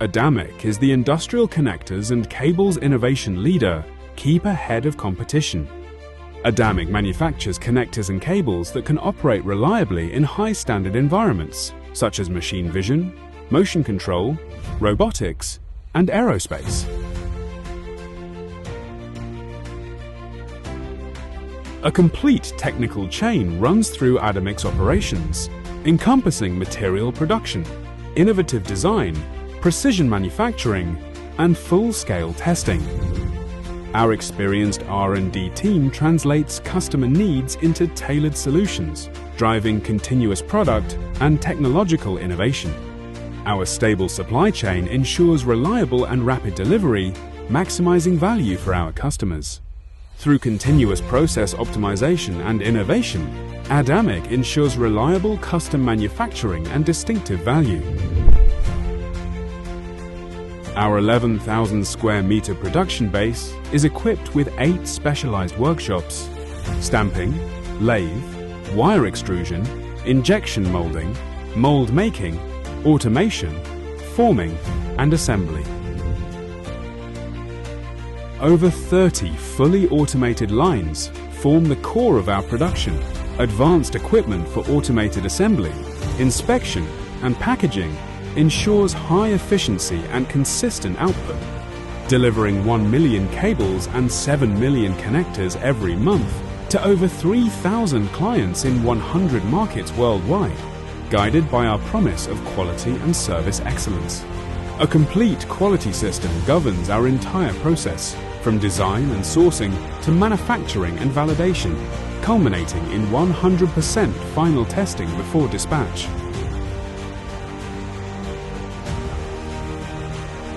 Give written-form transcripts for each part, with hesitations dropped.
ADAMIC is the industrial connectors and cables innovation leader. Keep ahead of competition. ADAMIC manufactures connectors and cables that can operate reliably in high-standard environments, such as machine vision, motion control, robotics, and aerospace. A complete technical chain runs through ADAMIC's operations, encompassing material production, innovative design, precision manufacturing, and full-scale testing. Our experienced R&D team translates customer needs into tailored solutions, driving continuous product and technological innovation. Our stable supply chain ensures reliable and rapid delivery, maximizing value for our customers. Through continuous process optimization and innovation, ADAMIC ensures reliable custom manufacturing and distinctive value. Our 11,000 square meter production base is equipped with 8 specialized workshops: stamping, lathe, wire extrusion, injection molding, mold making, automation, forming, and assembly. Over 30 fully automated lines form the core of our production. Advanced equipment for automated assembly, inspection, and packaging ensures high efficiency and consistent output, delivering 1 million cables and 7 million connectors every month to over 3,000 clients in 100 markets worldwide, guided by our promise of quality and service excellence. A complete quality system governs our entire process, from design and sourcing to manufacturing and validation, culminating in 100% final testing before dispatch.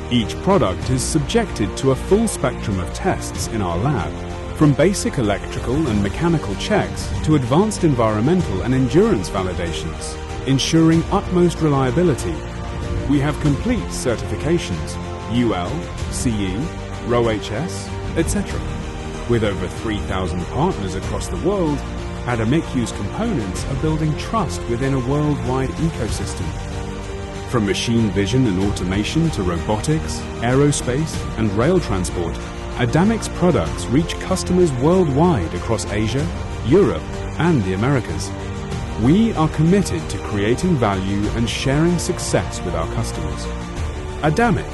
Each product is subjected to a full spectrum of tests in our lab, from basic electrical and mechanical checks to advanced environmental and endurance validations, ensuring utmost reliability. We have complete certifications, UL, CE, RoHS, etc. With over 3,000 partners across the world, ADAMICU's components are building trust within a worldwide ecosystem. From machine vision and automation to robotics, aerospace, and rail transport, ADAMIC's products reach customers worldwide across Asia, Europe, and the Americas. We are committed to creating value and sharing success with our customers. ADAMIC,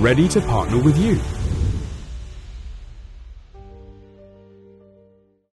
ready to partner with you.